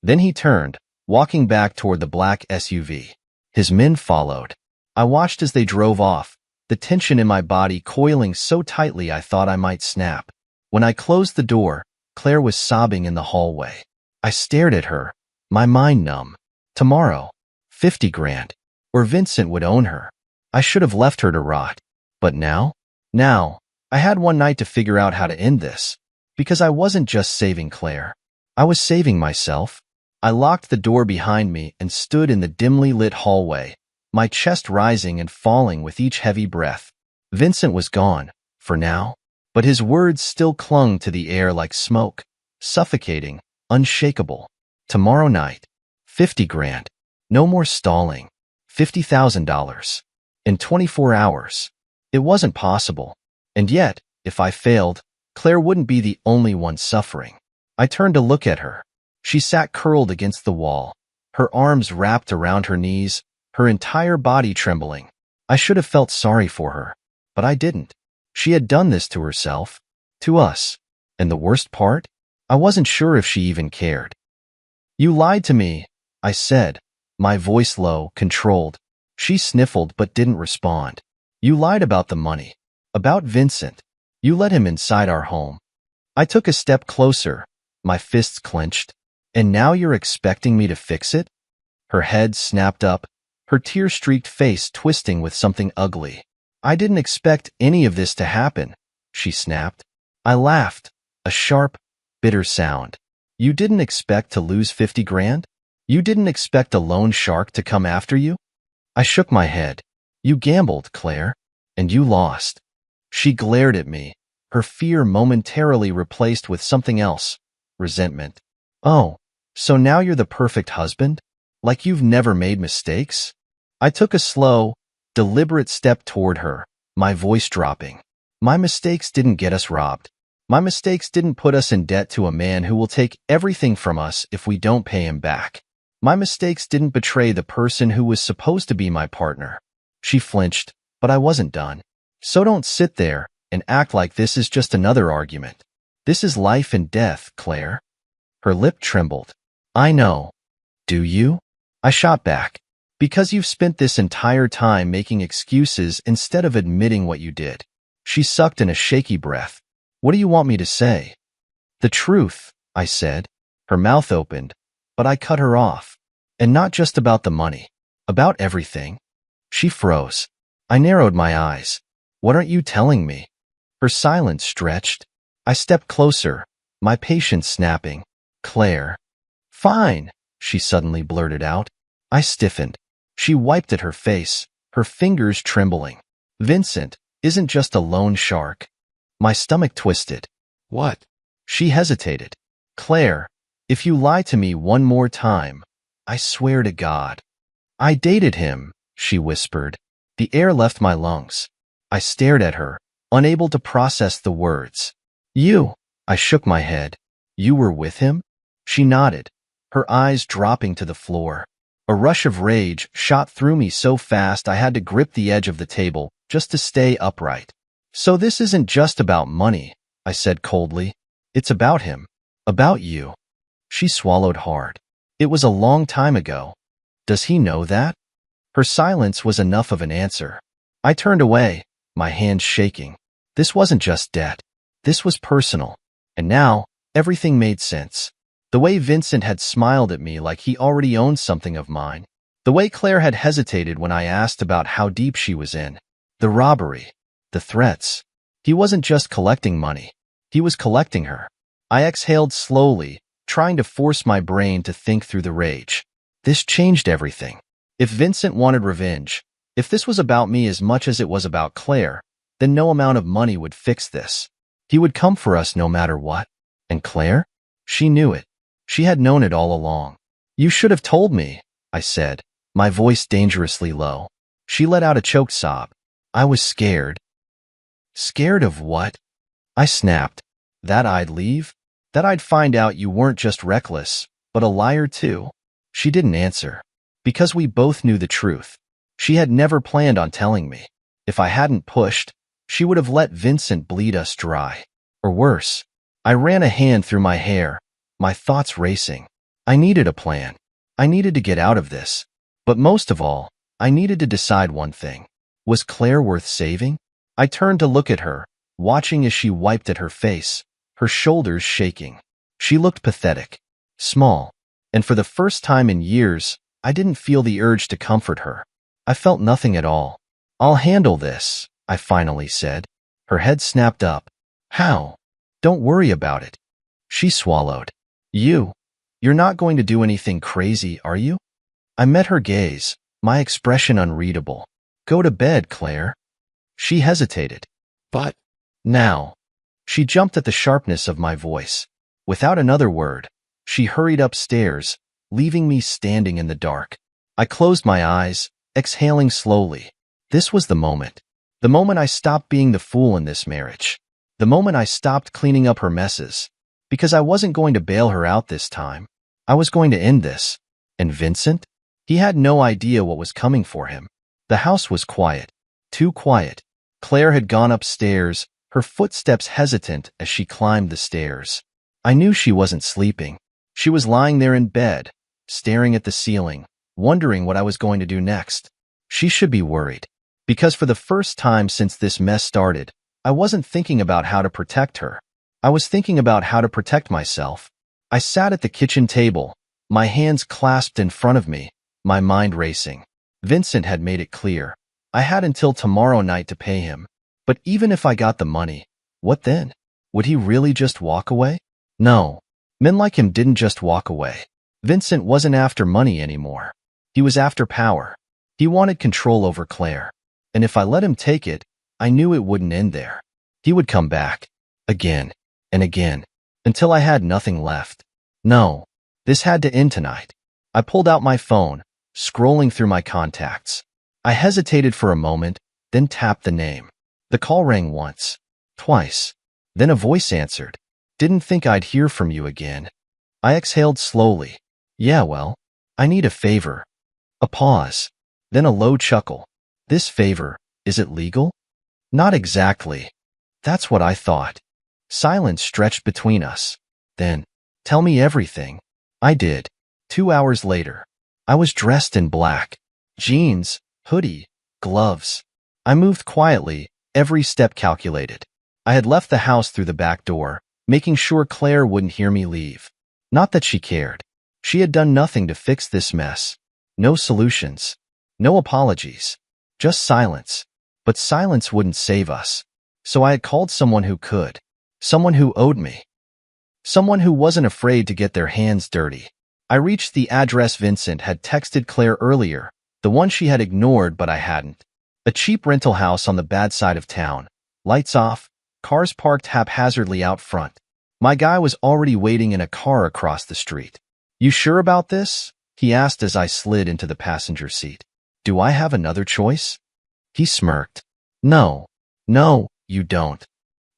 A: Then he turned, walking back toward the black SUV. His men followed. I watched as they drove off, the tension in my body coiling so tightly I thought I might snap. When I closed the door, Claire was sobbing in the hallway. I stared at her, my mind numb. Tomorrow, 50 grand. Or Vincent would own her. I should have left her to rot. But now? Now, I had one night to figure out how to end this. Because I wasn't just saving Claire. I was saving myself. I locked the door behind me and stood in the dimly lit hallway, my chest rising and falling with each heavy breath. Vincent was gone, for now, but his words still clung to the air like smoke, suffocating, unshakable. Tomorrow night, 50 grand. No more stalling. $50,000. In 24 hours. It wasn't possible. And yet, If I failed, Claire wouldn't be the only one suffering. I turned to look at her. She sat curled against the wall, her arms wrapped around her knees, her entire body trembling. I should have felt sorry for her, but I didn't. She had done this to herself, to us. And the worst part? I wasn't sure if she even cared. "You lied to me," I said, my voice low, controlled. She sniffled but didn't respond. "You lied about the money. About Vincent. You let him inside our home." I took a step closer, my fists clenched. "And now you're expecting me to fix it?" Her head snapped up, her tear-streaked face twisting with something ugly. "I didn't expect any of this to happen," she snapped. I laughed, a sharp, bitter sound. "You didn't expect to lose 50 grand? You didn't expect a loan shark to come after you?" I shook my head. "You gambled, Claire, and you lost." She glared at me, her fear momentarily replaced with something else, resentment. "Oh, so now you're the perfect husband? Like you've never made mistakes?" I took a slow, deliberate step toward her, my voice dropping. "My mistakes didn't get us robbed. My mistakes didn't put us in debt to a man who will take everything from us if we don't pay him back. My mistakes didn't betray the person who was supposed to be my partner." She flinched, but I wasn't done. "So don't sit there and act like this is just another argument. This is life and death, Claire." Her lip trembled. "I know. Do you?" I shot back. "Because you've spent this entire time making excuses instead of admitting what you did." She sucked in a shaky breath. "What do you want me to say?" "The truth," I said. Her mouth opened, but I cut her off. "And not just about the money. About everything." She froze. I narrowed my eyes. "What aren't you telling me?" Her silence stretched. I stepped closer, my patience snapping. "Claire." "Fine," she suddenly blurted out. I stiffened. She wiped at her face, her fingers trembling. "Vincent isn't just a loan shark." My stomach twisted. "What?" She hesitated. "Claire, if you lie to me one more time, I swear to God." "I dated him," she whispered. The air left my lungs. I stared at her, unable to process the words. "You?" I shook my head. "You were with him?" She nodded, her eyes dropping to the floor. A rush of rage shot through me so fast I had to grip the edge of the table just to stay upright. "So this isn't just about money," I said coldly. "It's about him. About you." She swallowed hard. "It was a long time ago. Does he know that?" Her silence was enough of an answer. I turned away, my hands shaking. This wasn't just debt. This was personal. And now, everything made sense. The way Vincent had smiled at me like he already owned something of mine. The way Claire had hesitated when I asked about how deep she was in. The robbery. The threats. He wasn't just collecting money. He was collecting her. I exhaled slowly, trying to force my brain to think through the rage. This changed everything. If Vincent wanted revenge, if this was about me as much as it was about Claire, then no amount of money would fix this. He would come for us no matter what. And Claire? She knew it. She had known it all along. "You should have told me," I said, my voice dangerously low. She let out a choked sob. "I was scared." "Scared of what?" I snapped. "That I'd leave? That I'd find out you weren't just reckless, but a liar too?" She didn't answer. Because we both knew the truth. She had never planned on telling me. If I hadn't pushed, she would have let Vincent bleed us dry. Or worse. I ran a hand through my hair, my thoughts racing. I needed a plan. I needed to get out of this. But most of all, I needed to decide one thing. Was Claire worth saving? I turned to look at her, watching as she wiped at her face, her shoulders shaking. She looked pathetic, small, and for the first time in years, I didn't feel the urge to comfort her. I felt nothing at all. "I'll handle this," I finally said. Her head snapped up. "How?" "Don't worry about it." She swallowed. You're not going to do anything crazy, are you?" I met her gaze, my expression unreadable. "Go to bed, Claire." She hesitated. "But now." She jumped at the sharpness of my voice. Without another word, she hurried upstairs, leaving me standing in the dark. I closed my eyes, exhaling slowly. This was the moment. The moment I stopped being the fool in this marriage. The moment I stopped cleaning up her messes. Because I wasn't going to bail her out this time. I was going to end this. And Vincent? He had no idea what was coming for him. The house was quiet. Too quiet. Claire had gone upstairs, her footsteps hesitant as she climbed the stairs. I knew she wasn't sleeping. She was lying there in bed, staring at the ceiling, wondering what I was going to do next. She should be worried. Because for the first time since this mess started, I wasn't thinking about how to protect her. I was thinking about how to protect myself. I sat at the kitchen table, my hands clasped in front of me, my mind racing. Vincent had made it clear. I had until tomorrow night to pay him. But even if I got the money, what then? Would he really just walk away? No. Men like him didn't just walk away. Vincent wasn't after money anymore. He was after power. He wanted control over Claire. And if I let him take it, I knew it wouldn't end there. He would come back. Again. And again. Until I had nothing left. No. This had to end tonight. I pulled out my phone, scrolling through my contacts. I hesitated for a moment, then tapped the name. The call rang once. Twice. Then a voice answered. Didn't think I'd hear from you again. I exhaled slowly. Yeah, well, I need a favor. A pause. Then a low chuckle. This favor, is it legal? Not exactly. That's what I thought. Silence stretched between us. Then, tell me everything. I did. 2 hours later. I was dressed in black. Jeans, hoodie, gloves. I moved quietly, every step calculated. I had left the house through the back door, making sure Claire wouldn't hear me leave. Not that she cared. She had done nothing to fix this mess. No solutions. No apologies. Just silence. But silence wouldn't save us. So I had called someone who could. Someone who owed me. Someone who wasn't afraid to get their hands dirty. I reached the address Vincent had texted Claire earlier, the one she had ignored but I hadn't. A cheap rental house on the bad side of town. Lights off, cars parked haphazardly out front. My guy was already waiting in a car across the street. You sure about this? He asked as I slid into the passenger seat. Do I have another choice? He smirked. No, you don't.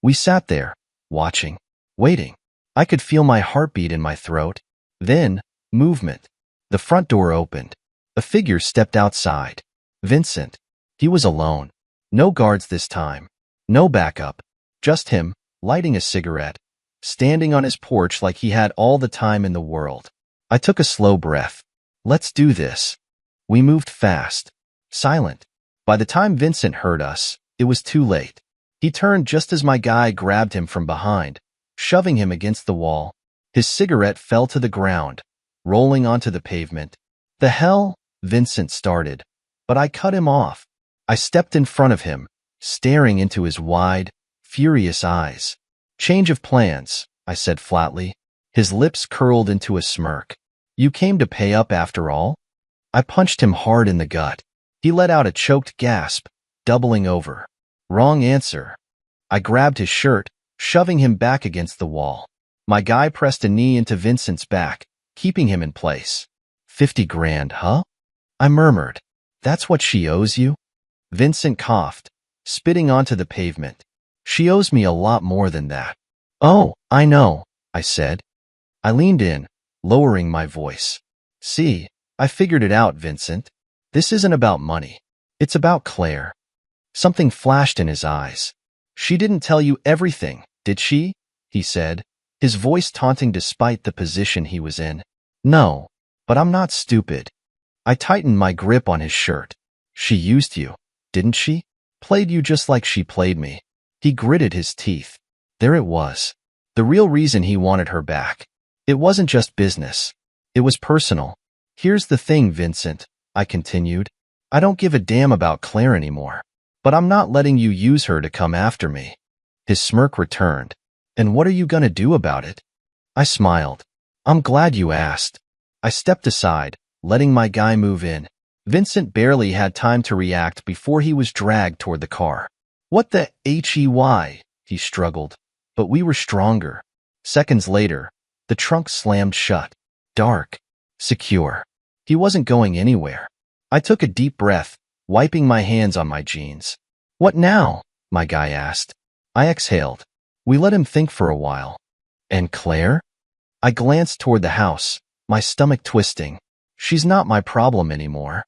A: We sat there, watching, waiting. I could feel my heartbeat in my throat. Then, movement. The front door opened. A figure stepped outside. Vincent. He was alone. No guards this time. No backup. Just him, lighting a cigarette, standing on his porch like he had all the time in the world. I took a slow breath. Let's do this. We moved fast. Silent. By the time Vincent heard us, it was too late. He turned just as my guy grabbed him from behind, shoving him against the wall. His cigarette fell to the ground, rolling onto the pavement. The hell? Vincent started, but I cut him off. I stepped in front of him, staring into his wide, furious eyes. Change of plans, I said flatly. His lips curled into a smirk. You came to pay up after all? I punched him hard in the gut. He let out a choked gasp, doubling over. Wrong answer. I grabbed his shirt, shoving him back against the wall. My guy pressed a knee into Vincent's back, keeping him in place. 50 grand, huh? I murmured. That's what she owes you? Vincent coughed, spitting onto the pavement. She owes me a lot more than that. Oh, I know, I said. I leaned in, lowering my voice. See, I figured it out, Vincent. This isn't about money. It's about Claire. Something flashed in his eyes. She didn't tell you everything, did she? He said, his voice taunting despite the position he was in. No, but I'm not stupid. I tightened my grip on his shirt. She used you, didn't she? Played you just like she played me. He gritted his teeth. There it was. The real reason he wanted her back. It wasn't just business. It was personal. Here's the thing, Vincent, I continued. I don't give a damn about Claire anymore. But I'm not letting you use her to come after me. His smirk returned. And what are you gonna do about it? I smiled. I'm glad you asked. I stepped aside, letting my guy move in. Vincent barely had time to react before he was dragged toward the car. What the HEY? He struggled. But we were stronger. Seconds later, the trunk slammed shut. Dark. Secure. He wasn't going anywhere. I took a deep breath, wiping my hands on my jeans. What now? My guy asked. I exhaled. We let him think for a while. And Claire? I glanced toward the house, my stomach twisting. She's not my problem anymore.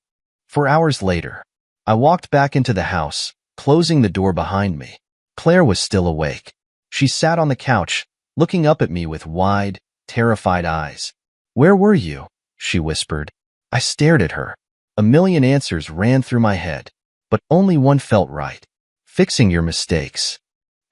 A: 4 hours later, I walked back into the house, closing the door behind me. Claire was still awake. She sat on the couch, looking up at me with wide, terrified eyes. "Where were you?" she whispered. I stared at her. A million answers ran through my head, but only one felt right. "Fixing your mistakes."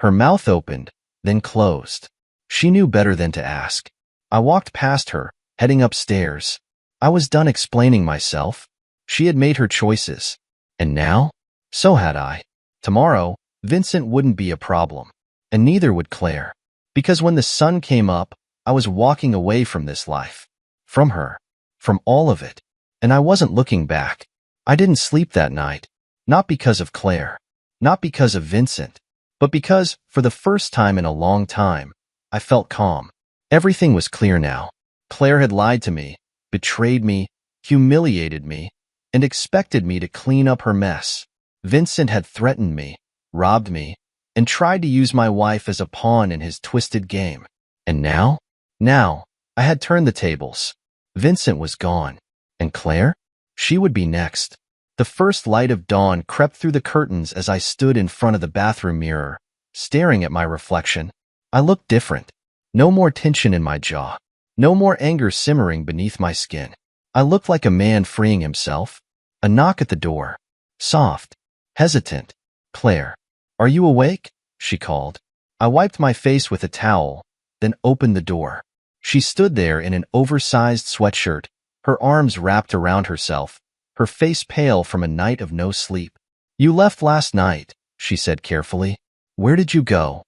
A: Her mouth opened, then closed. She knew better than to ask. I walked past her, heading upstairs. I was done explaining myself. She had made her choices. And now? So had I. Tomorrow, Vincent wouldn't be a problem. And neither would Claire. Because when the sun came up, I was walking away from this life. From her. From all of it. And I wasn't looking back. I didn't sleep that night. Not because of Claire. Not because of Vincent. But because, for the first time in a long time, I felt calm. Everything was clear now. Claire had lied to me, betrayed me, humiliated me, and expected me to clean up her mess. Vincent had threatened me, robbed me, and tried to use my wife as a pawn in his twisted game. And now? Now, I had turned the tables. Vincent was gone. And Claire? She would be next. The first light of dawn crept through the curtains as I stood in front of the bathroom mirror, staring at my reflection. I looked different. No more tension in my jaw. No more anger simmering beneath my skin. I looked like a man freeing himself. A knock at the door. Soft. Hesitant. "Claire, are you awake?" she called. I wiped my face with a towel, then opened the door. She stood there in an oversized sweatshirt, her arms wrapped around herself, her face pale from a night of no sleep. "You left last night," she said carefully. "Where did you go?"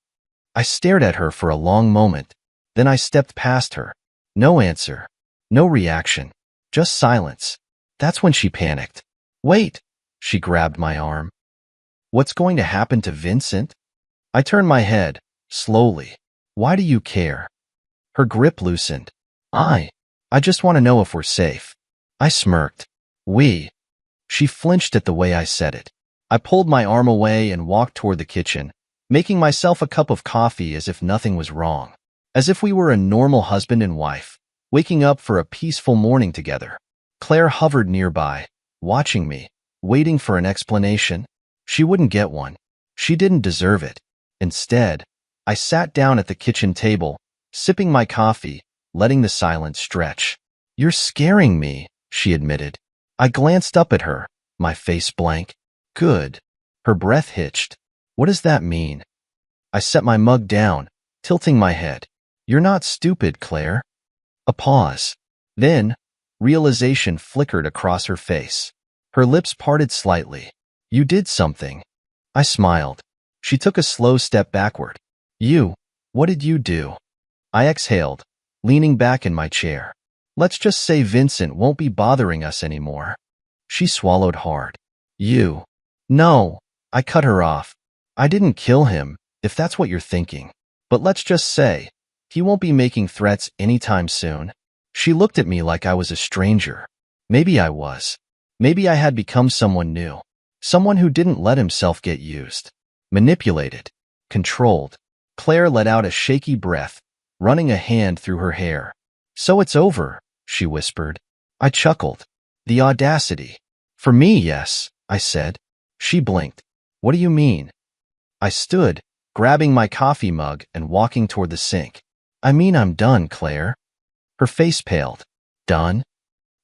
A: I stared at her for a long moment. Then I stepped past her. No answer. No reaction. Just silence. That's when she panicked. "Wait!" She grabbed my arm. "What's going to happen to Vincent?" I turned my head, slowly. "Why do you care?" Her grip loosened. I just want to know if we're safe." I smirked. "We." She flinched at the way I said it. I pulled my arm away and walked toward the kitchen, making myself a cup of coffee as if nothing was wrong. As if we were a normal husband and wife, waking up for a peaceful morning together. Claire hovered nearby, watching me, waiting for an explanation. She wouldn't get one. She didn't deserve it. Instead, I sat down at the kitchen table, sipping my coffee, letting the silence stretch. "You're scaring me," she admitted. I glanced up at her, my face blank. "Good." Her breath hitched. "What does that mean?" I set my mug down, tilting my head. "You're not stupid, Claire." A pause. Then, realization flickered across her face. Her lips parted slightly. "You did something." I smiled. She took a slow step backward. What did you do?" I exhaled, leaning back in my chair. "Let's just say Vincent won't be bothering us anymore." She swallowed hard. "You." "No." I cut her off. "I didn't kill him, if that's what you're thinking. But let's just say, he won't be making threats anytime soon." She looked at me like I was a stranger. Maybe I was. Maybe I had become someone new. Someone who didn't let himself get used. Manipulated. Controlled. Claire let out a shaky breath, running a hand through her hair. "So it's over," she whispered. I chuckled. The audacity. "For me, yes," I said. She blinked. "What do you mean?" I stood, grabbing my coffee mug and walking toward the sink. "I mean I'm done, Claire." Her face paled. "Done?"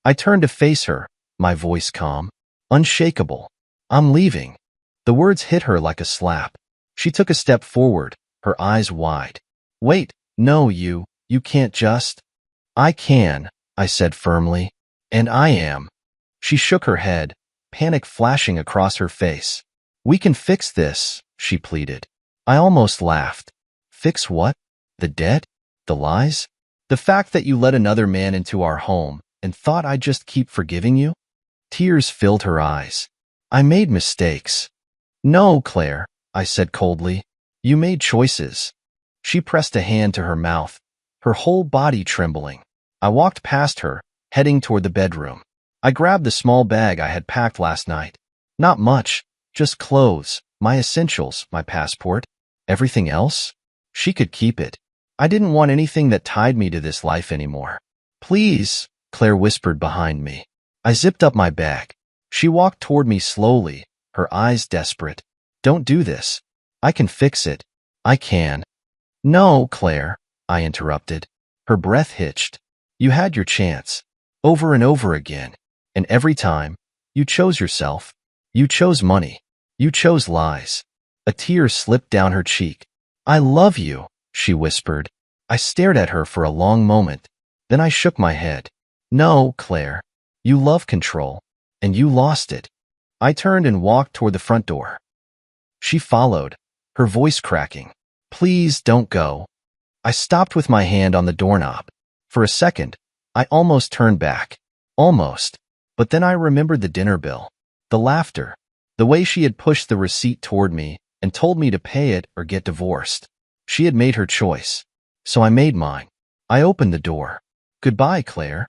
A: I turned to face her, my voice calm, unshakable. "I'm leaving." The words hit her like a slap. She took a step forward, her eyes wide. "Wait, no, you can't just." "I can," I said firmly. "And I am." She shook her head, panic flashing across her face. "We can fix this," she pleaded. I almost laughed. "Fix what? The debt? The lies? The fact that you let another man into our home and thought I'd just keep forgiving you?" Tears filled her eyes. "I made mistakes." "No, Claire," I said coldly. "You made choices." She pressed a hand to her mouth, her whole body trembling. I walked past her, heading toward the bedroom. I grabbed the small bag I had packed last night. Not much, just clothes, my essentials, my passport. Everything else? She could keep it. I didn't want anything that tied me to this life anymore. Please, Claire whispered behind me. I zipped up my bag. She walked toward me slowly, her eyes desperate. Don't do this. I can fix it. I can. No, Claire, I interrupted. Her breath hitched. You had your chance. Over and over again. And every time, you chose yourself. You chose money. You chose lies. A tear slipped down her cheek. I love you, she whispered. I stared at her for a long moment. Then I shook my head. No, Claire. You love control. And you lost it. I turned and walked toward the front door. She followed, her voice cracking. Please don't go. I stopped with my hand on the doorknob. For a second, I almost turned back. Almost. But then I remembered the dinner bill, the laughter, the way she had pushed the receipt toward me and told me to pay it or get divorced. She had made her choice. So I made mine. I opened the door. Goodbye, Claire.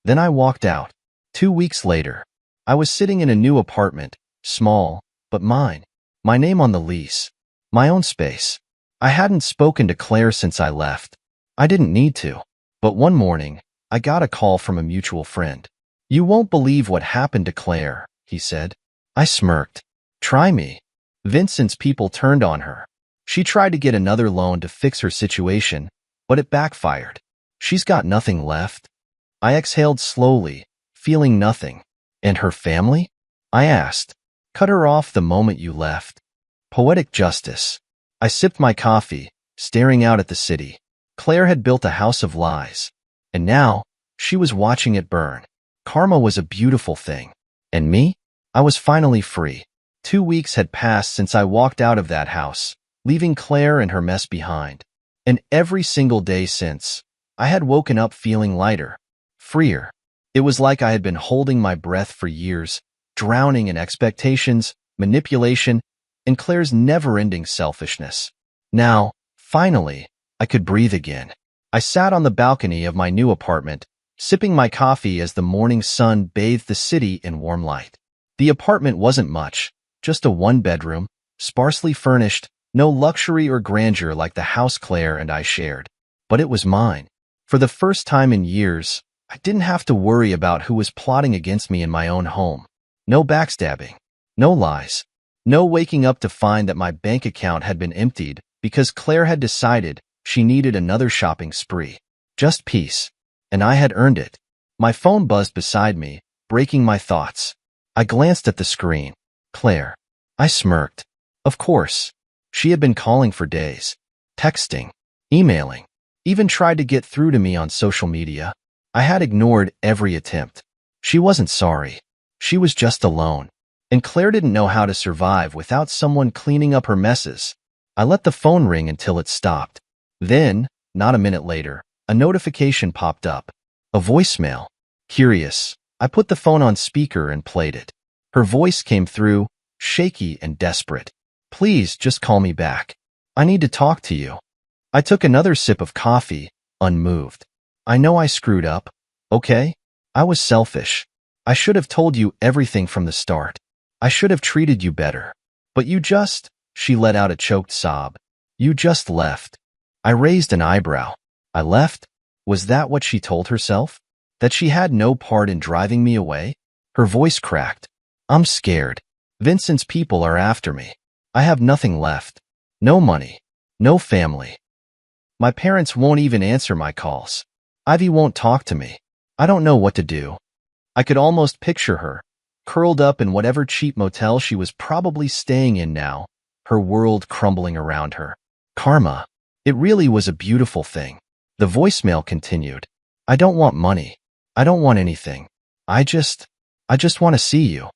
A: Then I walked out. 2 weeks later, I was sitting in a new apartment, small, but mine. My name on the lease. My own space. I hadn't spoken to Claire since I left. I didn't need to. But one morning, I got a call from a mutual friend. You won't believe what happened to Claire, he said. I smirked. Try me. Vincent's people turned on her. She tried to get another loan to fix her situation, but it backfired. She's got nothing left. I exhaled slowly, feeling nothing. And her family? I asked. Cut her off the moment you left. Poetic justice. I sipped my coffee, staring out at the city. Claire had built a house of lies. And now, she was watching it burn. Karma was a beautiful thing. And me? I was finally free. 2 weeks had passed since I walked out of that house, leaving Claire and her mess behind. And every single day since, I had woken up feeling lighter, freer. It was like I had been holding my breath for years, drowning in expectations, manipulation, and Claire's never-ending selfishness. Now, finally, I could breathe again. I sat on the balcony of my new apartment, sipping my coffee as the morning sun bathed the city in warm light. The apartment wasn't much, just a one-bedroom, sparsely furnished, no luxury or grandeur like the house Claire and I shared. But it was mine. For the first time in years, I didn't have to worry about who was plotting against me in my own home. No backstabbing. No lies. No waking up to find that my bank account had been emptied because Claire had decided she needed another shopping spree. Just peace. And I had earned it. My phone buzzed beside me, breaking my thoughts. I glanced at the screen. Claire. I smirked. Of course. She had been calling for days. Texting. Emailing. Even tried to get through to me on social media. I had ignored every attempt. She wasn't sorry. She was just alone. And Claire didn't know how to survive without someone cleaning up her messes. I let the phone ring until it stopped. Then, not a minute later, a notification popped up. A voicemail. Curious, I put the phone on speaker and played it. Her voice came through, shaky and desperate. Please just call me back. I need to talk to you. I took another sip of coffee, unmoved. I know I screwed up. Okay? I was selfish. I should have told you everything from the start. I should have treated you better. But you just, she let out a choked sob. You just left. I raised an eyebrow. I left? Was that what she told herself? That she had no part in driving me away? Her voice cracked. I'm scared. Vincent's people are after me. I have nothing left. No money. No family. My parents won't even answer my calls. Ivy won't talk to me. I don't know what to do. I could almost picture her, curled up in whatever cheap motel she was probably staying in now, her world crumbling around her. Karma. It really was a beautiful thing. The voicemail continued. I don't want money. I don't want anything. I just want to see you.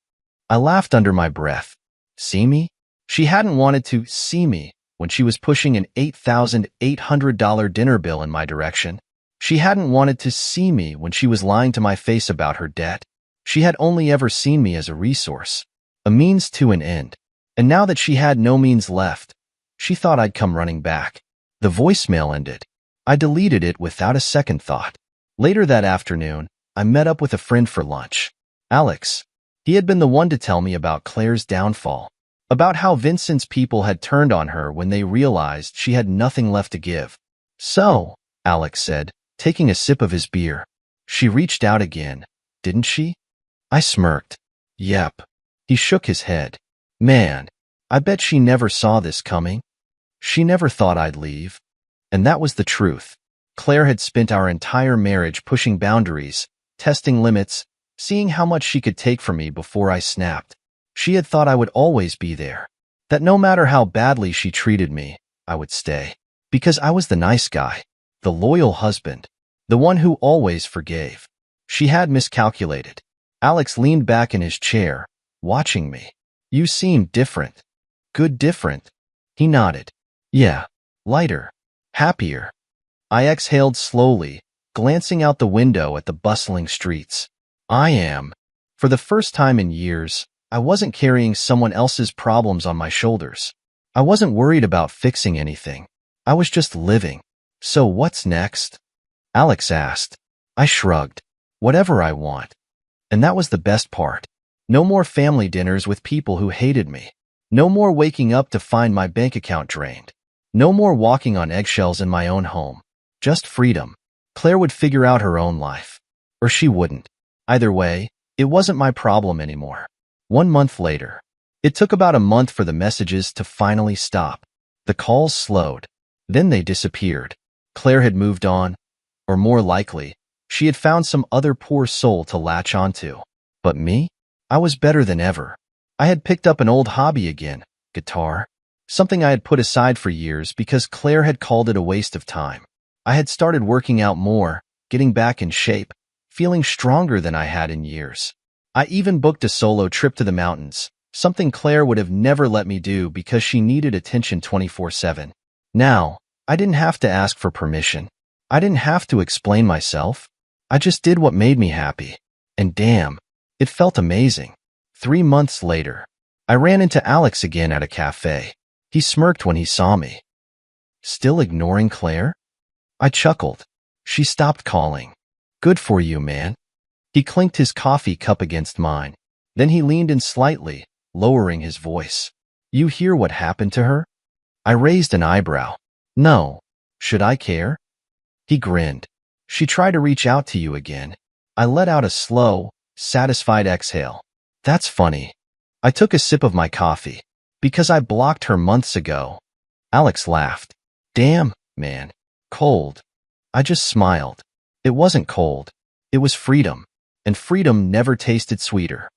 A: I laughed under my breath. See me? She hadn't wanted to see me when she was pushing an $8,800 dinner bill in my direction. She hadn't wanted to see me when she was lying to my face about her debt. She had only ever seen me as a resource, a means to an end. And now that she had no means left, she thought I'd come running back. The voicemail ended. I deleted it without a second thought. Later that afternoon, I met up with a friend for lunch. Alex. He had been the one to tell me about Claire's downfall. about how Vincent's people had turned on her when they realized she had nothing left to give. So, Alex said, taking a sip of his beer. She reached out again, didn't she? I smirked. Yep. He shook his head. Man, I bet she never saw this coming. She never thought I'd leave. And that was the truth. Claire had spent our entire marriage pushing boundaries, testing limits, seeing how much she could take from me before I snapped. She had thought I would always be there, that no matter how badly she treated me, I would stay. Because I was the nice guy, the loyal husband, the one who always forgave. She had miscalculated. Alex leaned back in his chair, watching me. You seem different. Good different. He nodded. Yeah, lighter, happier. I exhaled slowly, glancing out the window at the bustling streets. I am. For the first time in years, I wasn't carrying someone else's problems on my shoulders. I wasn't worried about fixing anything. I was just living. So what's next? Alex asked. I shrugged. Whatever I want. And that was the best part. No more family dinners with people who hated me. No more waking up to find my bank account drained. No more walking on eggshells in my own home. Just freedom. Claire would figure out her own life. Or she wouldn't. Either way, it wasn't my problem anymore. 1 month later. It took about a month for the messages to finally stop. The calls slowed. Then they disappeared. Claire had moved on. Or more likely, she had found some other poor soul to latch onto. But me? I was better than ever. I had picked up an old hobby again, guitar. Something I had put aside for years because Claire had called it a waste of time. I had started working out more, getting back in shape, feeling stronger than I had in years. I even booked a solo trip to the mountains, something Claire would have never let me do because she needed attention 24/7. Now, I didn't have to ask for permission. I didn't have to explain myself. I just did what made me happy. And damn, it felt amazing. 3 months later, I ran into Alex again at a cafe. He smirked when he saw me. Still ignoring Claire? I chuckled. She stopped calling. Good for you, man. He clinked his coffee cup against mine. Then he leaned in slightly, lowering his voice. You hear what happened to her? I raised an eyebrow. No. Should I care? He grinned. She tried to reach out to you again. I let out a slow, satisfied exhale. That's funny. I took a sip of my coffee. Because I blocked her months ago. Alex laughed. Damn, man. Cold. I just smiled. It wasn't cold. It was freedom. And freedom never tasted sweeter.